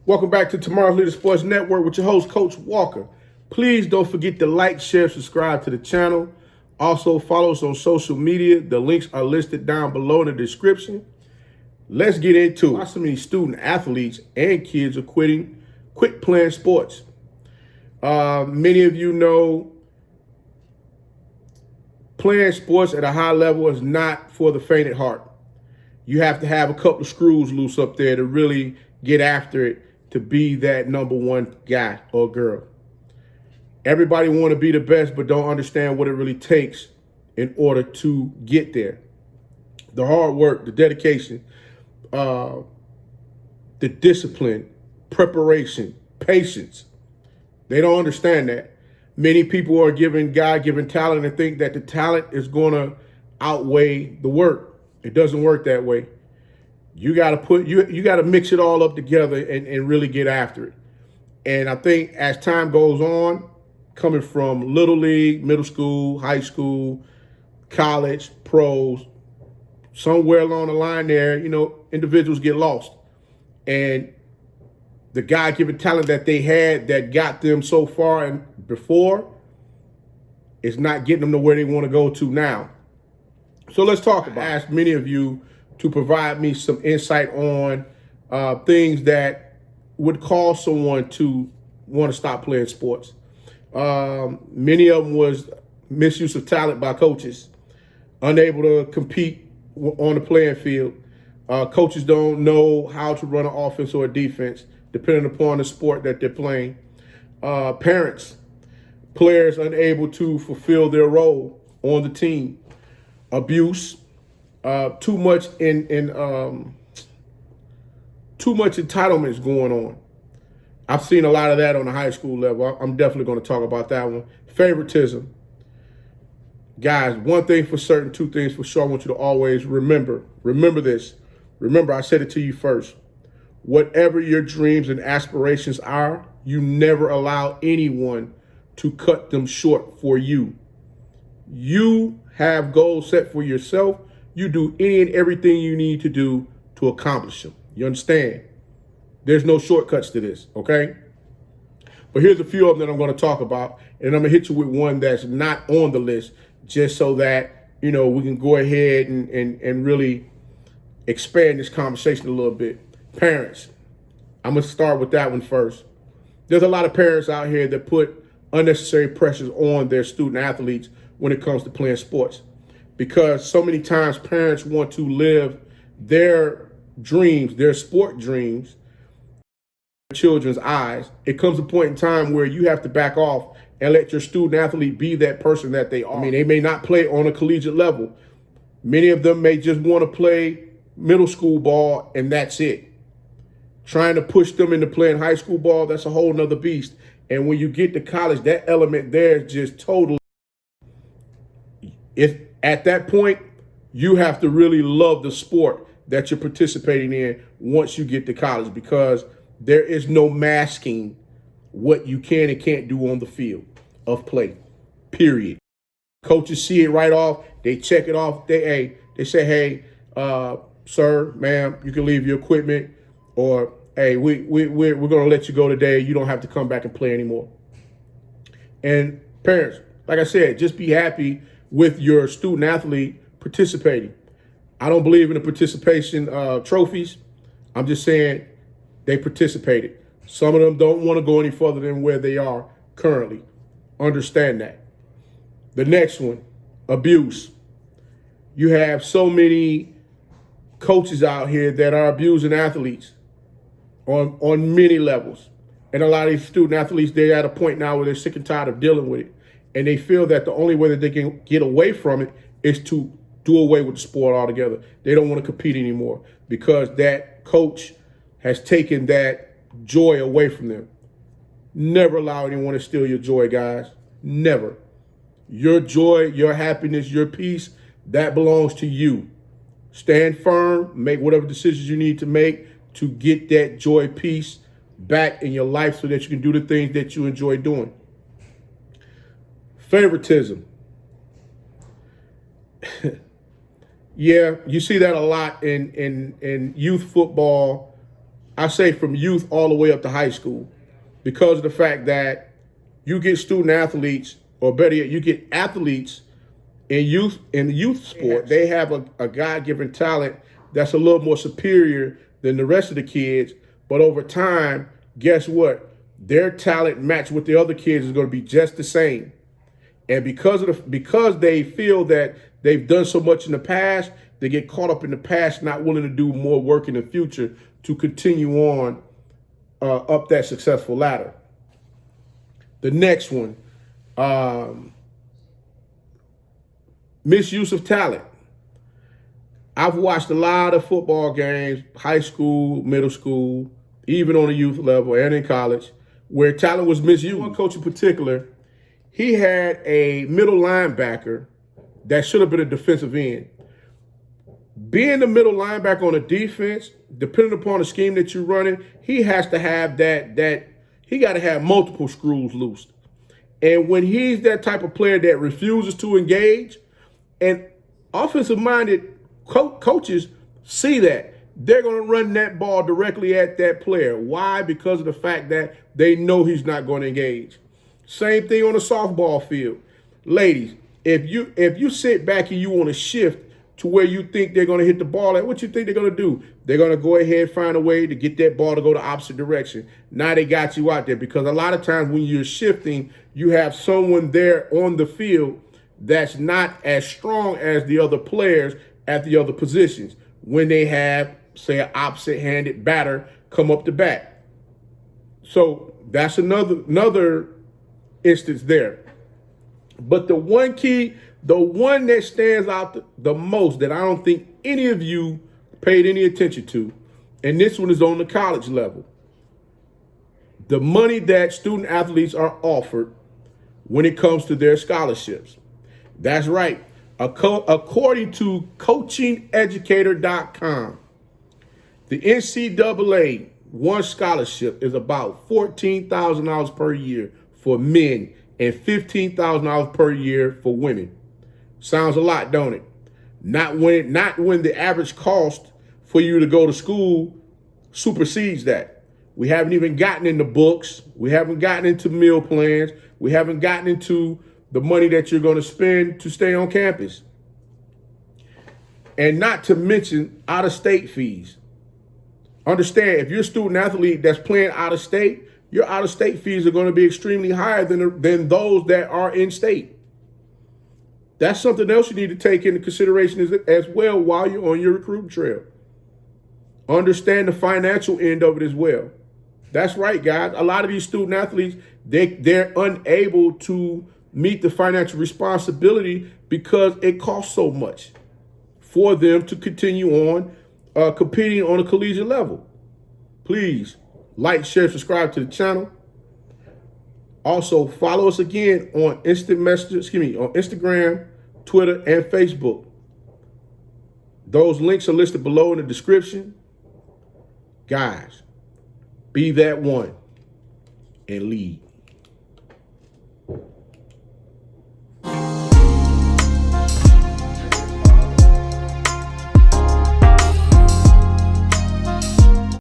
Welcome back to Tomorrow's Leader Sports Network with your host, Coach Walker. Please don't forget to like, share, subscribe to the channel. Also, follow us on social media. The links are listed down below in the description. Let's get into it. Why so many student athletes and kids are quit playing sports? Many of you know playing sports at a high level is not for the faint at heart. You have to have a couple of screws loose up there to really get after it, to be that number one guy or girl. Everybody want to be the best, but don't understand what it really takes in order to get there. The hard work, the dedication, the discipline, preparation, patience. They don't understand that. Many people are given God-given talent and think that the talent is going to outweigh the work. It doesn't work that way. You got to mix it all up together and really get after it. And I think as time goes on, coming from little league, middle school, high school, college, pros, somewhere along the line there, individuals get lost. And the God-given talent that they had that got them so far and before is not getting them to where they want to go to now. So let's talk about it. I asked many of you to provide me some insight on things that would cause someone to want to stop playing sports. Many of them was misuse of talent by coaches, unable to compete on the playing field. Coaches don't know how to run an offense or a defense, depending upon the sport that they're playing. Parents, players unable to fulfill their role on the team. Abuse, too much entitlements going on. I've seen a lot of that on the high school level. I'm definitely going to talk about that one. Favoritism. Guys, one thing for certain, two things for sure I want you to always remember. Remember this. Remember, I said it to you first. Whatever your dreams and aspirations are, you never allow anyone to cut them short for you. You have goals set for yourself. You do any and everything you need to do to accomplish them. You understand? There's no shortcuts to this, okay? But here's a few of them that I'm going to talk about, and I'm going to hit you with one that's not on the list, just so that, we can go ahead and really expand this conversation a little bit. Parents. I'm going to start with that one first. There's a lot of parents out here that put unnecessary pressures on their student athletes when it comes to playing sports, because so many times parents want to live their dreams, their sport dreams, children's eyes. It comes a point in time where you have to back off and let your student athlete be that person that they are. I mean, they may not play on a collegiate level. Many of them may just want to play middle school ball and that's it. Trying to push them into playing high school ball, that's a whole nother beast. And when you get to college, that element there is just totally. If at that point, you have to really love the sport that you're participating in once you get to college, because there is no masking what you can and can't do on the field of play, period. Coaches see it right off. They check it off. They say, hey, sir, ma'am, you can leave your equipment, or hey, we're going to let you go today. You don't have to come back and play anymore. And parents, like I said, just be happy with your student athlete participating. I don't believe in the participation trophies. I'm just saying they participated. Some of them don't want to go any further than where they are currently. Understand that. The next one, abuse. You have so many coaches out here that are abusing athletes on many levels. And a lot of these student athletes, they're at a point now where they're sick and tired of dealing with it. And they feel that the only way that they can get away from it is to do away with the sport altogether. They don't want to compete anymore because that coach has taken that joy away from them. Never allow anyone to steal your joy, guys. Never. Your joy, your happiness, your peace, that belongs to you. Stand firm, make whatever decisions you need to make to get that joy, peace back in your life so that you can do the things that you enjoy doing. Favoritism. Yeah, you see that a lot in youth football, I say from youth all the way up to high school, because of the fact that you get student athletes, or better yet, you get athletes in the youth sport. They have a God-given talent that's a little more superior than the rest of the kids. But over time, guess what? Their talent matched with the other kids is going to be just the same. And because they feel that they've done so much in the past, they get caught up in the past, not willing to do more work in the future to continue on up that successful ladder. The next one, misuse of talent. I've watched a lot of football games, high school, middle school, even on the youth level and in college, where talent was misused. One coach in particular, he had a middle linebacker that should have been a defensive end. Being the middle linebacker on a defense, depending upon the scheme that you're running, he has to have he got to have multiple screws loose. And when he's that type of player that refuses to engage, and offensive-minded coaches see that, they're going to run that ball directly at that player. Why? Because of the fact that they know he's not going to engage. Same thing on the softball field. Ladies, if you sit back and you want to shift to where you think they're going to hit the ball at, what you think they're going to do? They're going to go ahead and find a way to get that ball to go the opposite direction. Now they got you out there, because a lot of times when you're shifting, you have someone there on the field that's not as strong as the other players at the other positions when they have, say, an opposite-handed batter come up to bat. So that's another instance there. But the one that stands out the most that I don't think any of you paid any attention to, and this one is on the college level, the money that student athletes are offered when it comes to their scholarships. That's right. According to coachingeducator.com, the NCAA one scholarship is about $14,000 per year for men and $15,000 per year for women. Sounds a lot, don't it? Not when the average cost for you to go to school supersedes that. We haven't even gotten into books. We haven't gotten into meal plans. We haven't gotten into the money that you're going to spend to stay on campus. And not to mention out-of-state fees. Understand, if you're a student athlete that's playing out-of-state, your out-of-state fees are going to be extremely higher than those that are in-state. That's something else you need to take into consideration as well while you're on your recruiting trail. Understand the financial end of it as well. That's right, guys. A lot of these student athletes, they're unable to meet the financial responsibility because it costs so much for them to continue on competing on a collegiate level. Please like, share, subscribe to the channel. Also, follow us again on Instagram, Twitter, and Facebook. Those links are listed below in the description. Guys, be that one and lead.